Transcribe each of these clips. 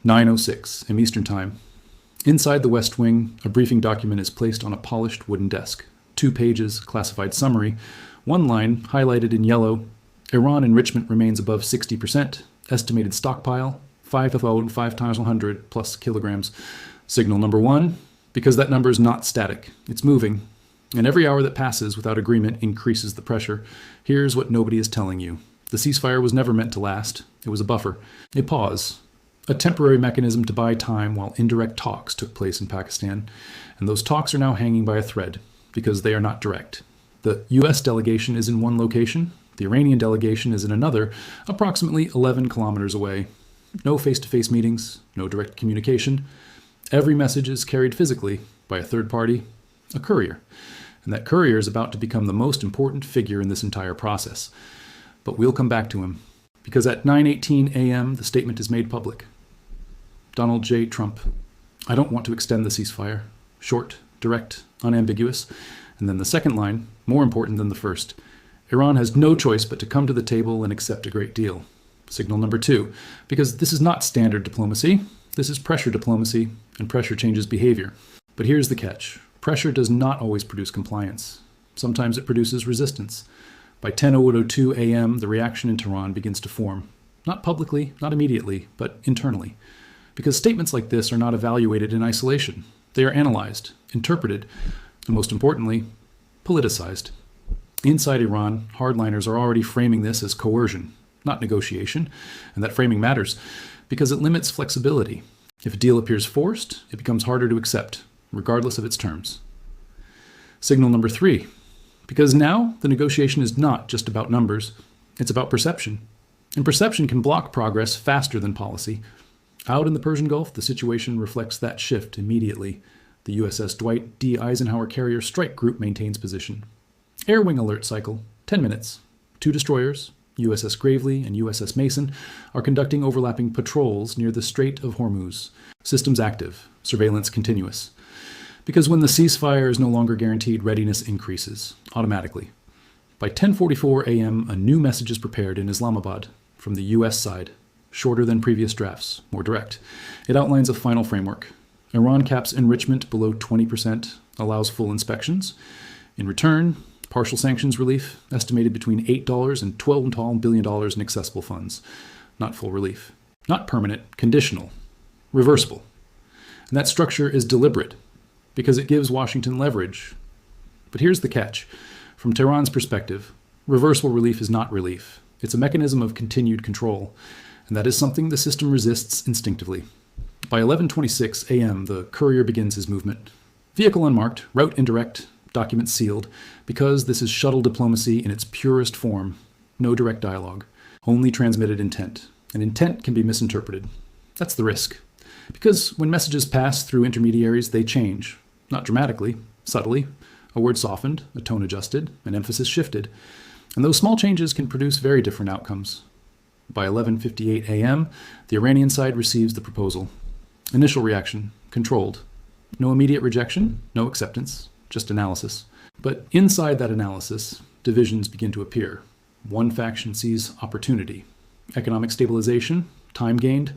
9:06 m Eastern Time. Inside the West Wing, a briefing document is placed on a polished wooden desk. 2 pages, classified summary. 1 line, highlighted in yellow. Iran enrichment remains above 60%. Estimated stockpile, 5,500 plus kilograms. Signal number 1, because that number is not static. It's moving. And every hour that passes without agreement increases the pressure. Here's what nobody is telling you. The ceasefire was never meant to last. It was a buffer, a pause, a temporary mechanism to buy time while indirect talks took place in Pakistan. And those talks are now hanging by a thread because they are not direct. The US delegation is in one location. The Iranian delegation is in another, approximately 11 kilometers away. No face-to-face meetings, no direct communication. Every message is carried physically by a third party, a courier. And that courier is about to become the most important figure in this entire process. But we'll come back to him, because at 9:18 a.m. the statement is made public. Donald J. Trump: I don't want to extend the ceasefire. Short, direct, unambiguous. And then the second line, more important than the first. Iran has no choice but to come to the table and accept a great deal. Signal number 2, because this is not standard diplomacy. This is pressure diplomacy, and pressure changes behavior. But here's the catch. Pressure does not always produce compliance. Sometimes it produces resistance. By 10:02 a.m., the reaction in Tehran begins to form. Not publicly, not immediately, but internally. Because statements like this are not evaluated in isolation. They are analyzed, interpreted, and most importantly, politicized. Inside Iran, hardliners are already framing this as coercion, not negotiation, and that framing matters because it limits flexibility. If a deal appears forced, it becomes harder to accept, regardless of its terms. Signal number 3, because now the negotiation is not just about numbers, it's about perception. And perception can block progress faster than policy. Out in the Persian Gulf, the situation reflects that shift immediately. The USS Dwight D. Eisenhower Carrier Strike Group maintains position. Air Wing alert cycle, 10 minutes. 2 destroyers, USS Gravely and USS Mason, are conducting overlapping patrols near the Strait of Hormuz. Systems active, surveillance continuous. Because when the ceasefire is no longer guaranteed, readiness increases, automatically. By 10:44 a.m., a new message is prepared in Islamabad from the US side. Shorter than previous drafts, more direct. It outlines a final framework. Iran caps enrichment below 20%, allows full inspections. In return, partial sanctions relief, estimated between $8 and $12 billion in accessible funds. Not full relief. Not permanent, conditional, reversible. And that structure is deliberate, because it gives Washington leverage. But here's the catch. From Tehran's perspective, reversible relief is not relief. It's a mechanism of continued control, and that is something the system resists instinctively. By 11:26 a.m., the courier begins his movement. Vehicle unmarked, route indirect, document sealed, because this is shuttle diplomacy in its purest form. No direct dialogue, only transmitted intent. And intent can be misinterpreted. That's the risk. Because when messages pass through intermediaries, they change. Not dramatically, subtly. A word softened, a tone adjusted, an emphasis shifted. And those small changes can produce very different outcomes. By 11:58 a.m., the Iranian side receives the proposal. Initial reaction, controlled. No immediate rejection, no acceptance, just analysis. But inside that analysis, divisions begin to appear. One faction sees opportunity, economic stabilization, time gained.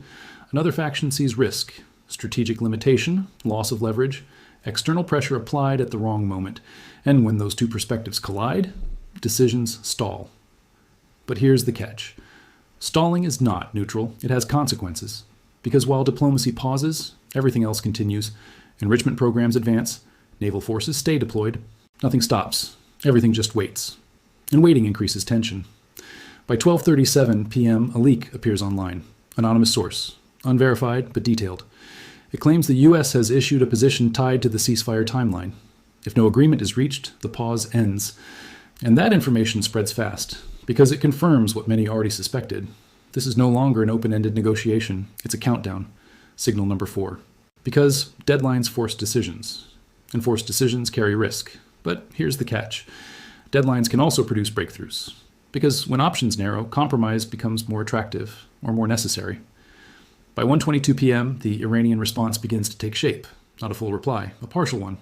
Another faction sees risk, strategic limitation, loss of leverage, external pressure applied at the wrong moment. And when those two perspectives collide, decisions stall. But here's the catch. Stalling is not neutral. It has consequences. Because while diplomacy pauses, everything else continues. Enrichment programs advance. Naval forces stay deployed. Nothing stops. Everything just waits. And waiting increases tension. By 12:37 p.m., a leak appears online. Anonymous source. Unverified, but detailed. It claims the U.S. has issued a position tied to the ceasefire timeline. If no agreement is reached, the pause ends. And that information spreads fast, because it confirms what many already suspected. This is no longer an open-ended negotiation. It's a countdown. Signal number 4. Because deadlines force decisions. And forced decisions carry risk. But here's the catch. Deadlines can also produce breakthroughs. Because when options narrow, compromise becomes more attractive or more necessary. By 1:22 p.m., the Iranian response begins to take shape. Not a full reply, a partial one.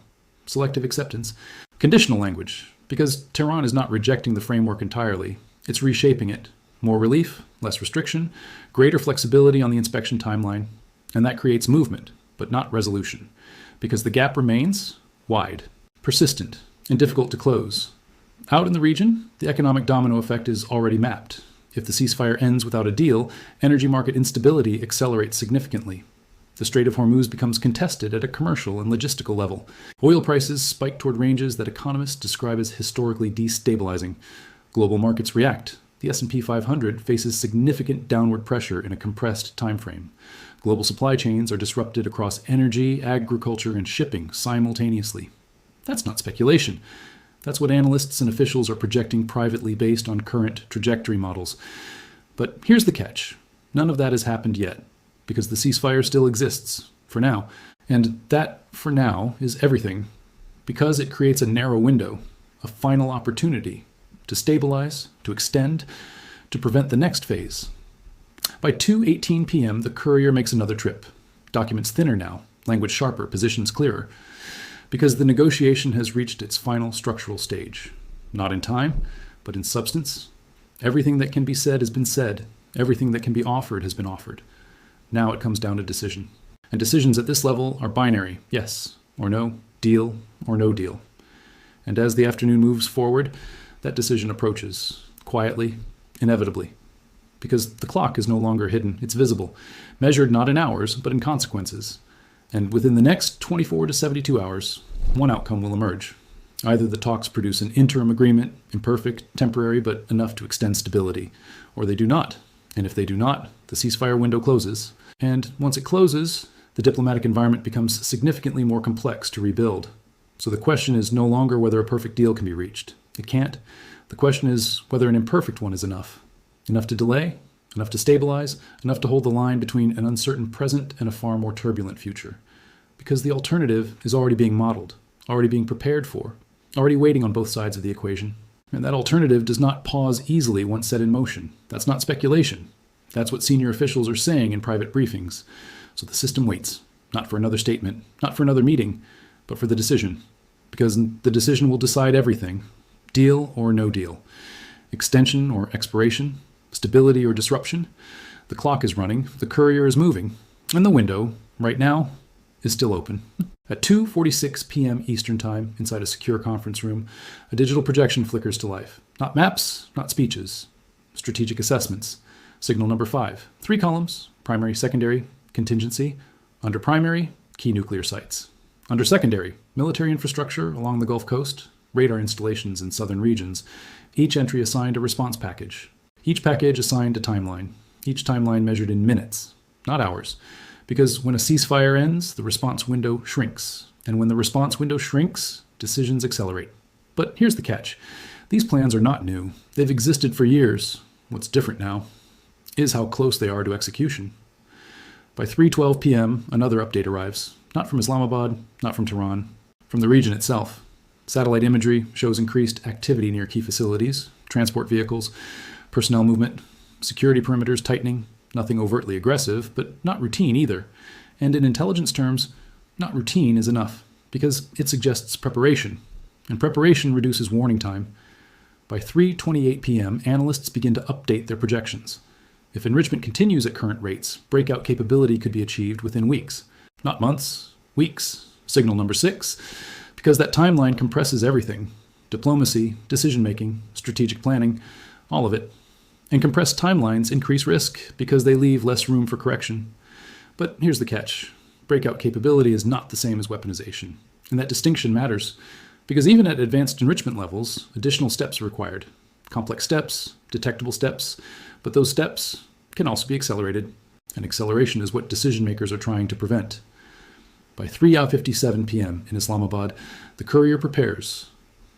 Selective acceptance. Conditional language. Because Tehran is not rejecting the framework entirely. It's reshaping it. More relief, less restriction, greater flexibility on the inspection timeline. And that creates movement, but not resolution, because the gap remains wide, persistent, and difficult to close. Out in the region, the economic domino effect is already mapped. If the ceasefire ends without a deal, energy market instability accelerates significantly. The Strait of Hormuz becomes contested at a commercial and logistical level. Oil prices spike toward ranges that economists describe as historically destabilizing. Global markets react. The S&P 500 faces significant downward pressure in a compressed timeframe. Global supply chains are disrupted across energy, agriculture, and shipping simultaneously. That's not speculation. That's what analysts and officials are projecting privately based on current trajectory models. But here's the catch. None of that has happened yet, because the ceasefire still exists, for now. And that, for now, is everything, because it creates a narrow window, a final opportunity to stabilize, to extend, to prevent the next phase. By 2:18 p.m., the courier makes another trip. Documents thinner now, language sharper, positions clearer, because the negotiation has reached its final structural stage. Not in time, but in substance. Everything that can be said has been said. Everything that can be offered has been offered. Now it comes down to decision. And decisions at this level are binary, yes or no, deal or no deal. And as the afternoon moves forward, that decision approaches, quietly, inevitably. Because the clock is no longer hidden, it's visible, measured not in hours, but in consequences. And within the next 24 to 72 hours, one outcome will emerge. Either the talks produce an interim agreement, imperfect, temporary, but enough to extend stability, or they do not. And if they do not, the ceasefire window closes. And once it closes, the diplomatic environment becomes significantly more complex to rebuild. So the question is no longer whether a perfect deal can be reached. It can't. The question is whether an imperfect one is enough. Enough to delay, enough to stabilize, enough to hold the line between an uncertain present and a far more turbulent future. Because the alternative is already being modeled, already being prepared for, already waiting on both sides of the equation. And that alternative does not pause easily once set in motion. That's not speculation. That's what senior officials are saying in private briefings. So the system waits, not for another statement, not for another meeting, but for the decision. Because the decision will decide everything, deal or no deal, extension or expiration, stability or disruption. The clock is running, the courier is moving, and the window, right now, is still open. At 2:46 p.m. Eastern Time, inside a secure conference room, a digital projection flickers to life. Not maps, not speeches. Strategic assessments. Signal number 5. 3 columns, primary, secondary, contingency. Under primary, key nuclear sites. Under secondary, military infrastructure along the Gulf Coast, radar installations in southern regions. Each entry assigned a response package. Each package assigned a timeline. Each timeline measured in minutes, not hours. Because when a ceasefire ends, the response window shrinks. And when the response window shrinks, decisions accelerate. But here's the catch. These plans are not new. They've existed for years. What's different now is how close they are to execution. By 3:12 p.m., another update arrives. Not from Islamabad, not from Tehran, from the region itself. Satellite imagery shows increased activity near key facilities, transport vehicles, personnel movement, security perimeters tightening. Nothing overtly aggressive, but not routine either. And in intelligence terms, not routine is enough, because it suggests preparation. And preparation reduces warning time. By 3:28 p.m., analysts begin to update their projections. If enrichment continues at current rates, breakout capability could be achieved within weeks. Not months, weeks. Signal number 6, because that timeline compresses everything. Diplomacy, decision-making, strategic planning, all of it. And compressed timelines increase risk because they leave less room for correction. But here's the catch. Breakout capability is not the same as weaponization. And that distinction matters, because even at advanced enrichment levels, additional steps are required. Complex steps, detectable steps, but those steps can also be accelerated. And acceleration is what decision makers are trying to prevent. By 3:57 p.m. in Islamabad, the courier prepares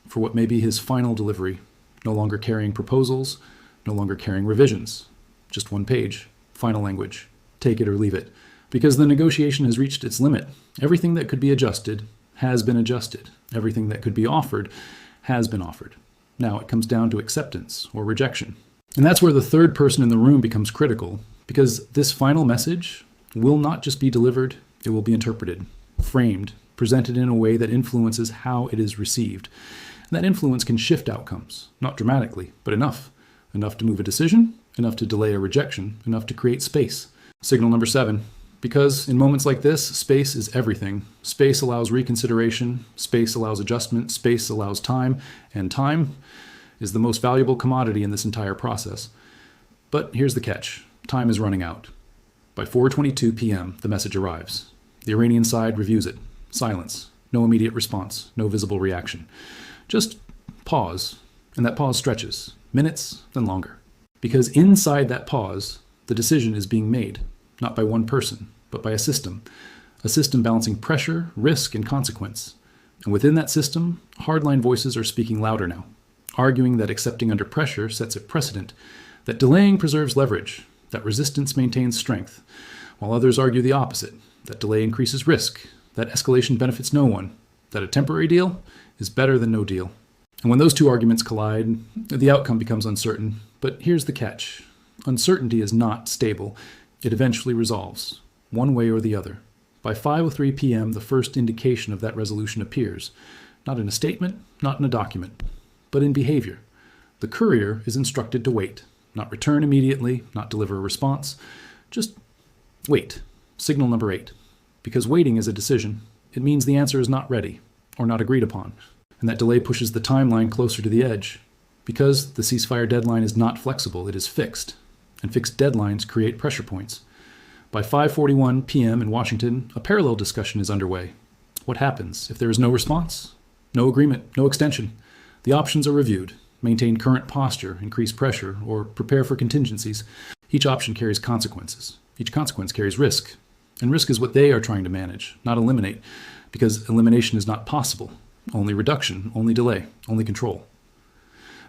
for what may be his final delivery, no longer carrying proposals, no longer carrying revisions. Just one page, final language. Take it or leave it. Because the negotiation has reached its limit. Everything that could be adjusted has been adjusted. Everything that could be offered has been offered. Now it comes down to acceptance or rejection. And that's where the third person in the room becomes critical, because this final message will not just be delivered, it will be interpreted, framed, presented in a way that influences how it is received. And that influence can shift outcomes, not dramatically, but enough. Enough to move a decision, enough to delay a rejection, enough to create space. Signal number 7, Because in moments like this, space is everything. Space allows reconsideration, space allows adjustment, space allows time, and time is the most valuable commodity in this entire process. But here's the catch. Time is running out. By 4:22 p.m., the message arrives. The Iranian side reviews it. Silence. No immediate response. No visible reaction. Just pause. And that pause stretches. Minutes, then longer. Because inside that pause, the decision is being made. Not by one person, but by a system balancing pressure, risk, and consequence. And within that system, hardline voices are speaking louder now, arguing that accepting under pressure sets a precedent, that delaying preserves leverage, that resistance maintains strength, while others argue the opposite, that delay increases risk, that escalation benefits no one, that a temporary deal is better than no deal. And when those two arguments collide, the outcome becomes uncertain. But here's the catch. Uncertainty is not stable. It eventually resolves, one way or the other. By 5:03 p.m., the first indication of that resolution appears, not in a statement, not in a document, but in behavior. The courier is instructed to wait, not return immediately, not deliver a response, just wait. Signal number 8. Because waiting is a decision, it means the answer is not ready or not agreed upon, and that delay pushes the timeline closer to the edge. Because the ceasefire deadline is not flexible, it is fixed. And fixed deadlines create pressure points. By 5:41 p.m. in Washington, a parallel discussion is underway. What happens if there is no response? No agreement, no extension. The options are reviewed. Maintain current posture, increase pressure, or prepare for contingencies. Each option carries consequences. Each consequence carries risk. And risk is what they are trying to manage, not eliminate, because elimination is not possible. Only reduction, only delay, only control.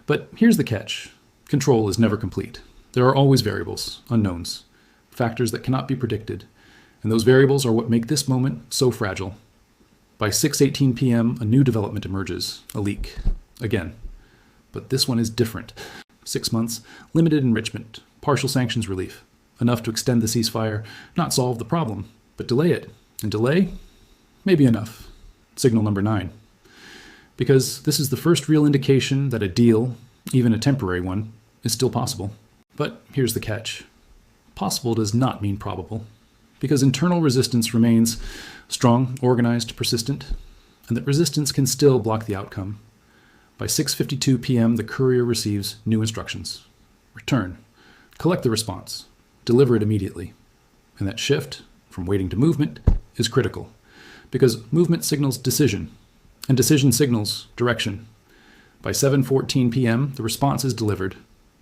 But here's the catch. Control is never complete. There are always variables, unknowns, factors that cannot be predicted, and those variables are what make this moment so fragile. By 6:18 p.m., a new development emerges, a leak, again. But this one is different. 6 months, limited enrichment, partial sanctions relief, enough to extend the ceasefire, not solve the problem, but delay it. And delay? Maybe enough. Signal number 9. Because this is the first real indication that a deal, even a temporary one, is still possible. But here's the catch. Possible does not mean probable, because internal resistance remains strong, organized, persistent, and that resistance can still block the outcome. By 6:52 p.m., the courier receives new instructions. Return. Collect the response. Deliver it immediately. And that shift from waiting to movement is critical, because movement signals decision, and decision signals direction. By 7:14 p.m., the response is delivered.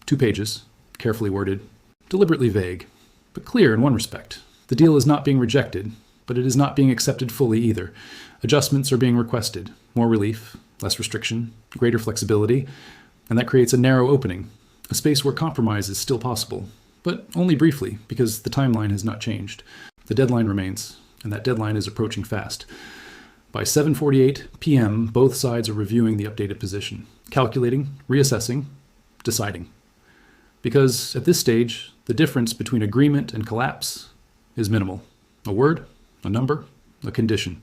2 pages. Carefully worded, deliberately vague, but clear in one respect. The deal is not being rejected, but it is not being accepted fully either. Adjustments are being requested, more relief, less restriction, greater flexibility, and that creates a narrow opening, a space where compromise is still possible, but only briefly because the timeline has not changed. The deadline remains, and that deadline is approaching fast. By 7:48 p.m., both sides are reviewing the updated position, calculating, reassessing, deciding. Because at this stage, the difference between agreement and collapse is minimal. A word, a number, a condition.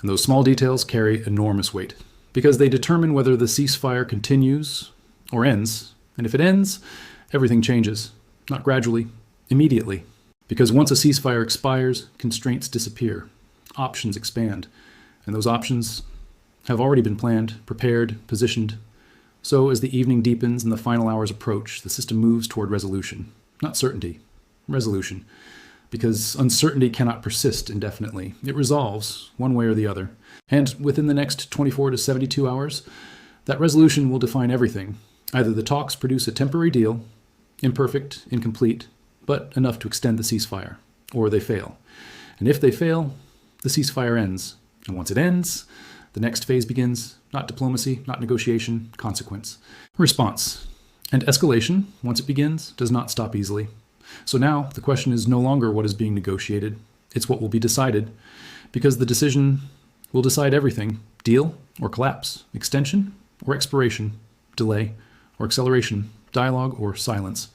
And those small details carry enormous weight, because they determine whether the ceasefire continues or ends. And if it ends, everything changes, not gradually, immediately. Because once a ceasefire expires, constraints disappear, options expand, and those options have already been planned, prepared, positioned. So as the evening deepens and the final hours approach, the system moves toward resolution. Not certainty, resolution. Because uncertainty cannot persist indefinitely. It resolves, one way or the other. And within the next 24 to 72 hours, that resolution will define everything. Either the talks produce a temporary deal, imperfect, incomplete, but enough to extend the ceasefire, or they fail. And if they fail, the ceasefire ends. And once it ends, the next phase begins. Not diplomacy, not negotiation, consequence. Response. And escalation, once it begins, does not stop easily. So now the question is no longer what is being negotiated. It's what will be decided, because the decision will decide everything. Deal or collapse, extension or expiration, delay or acceleration, dialogue or silence.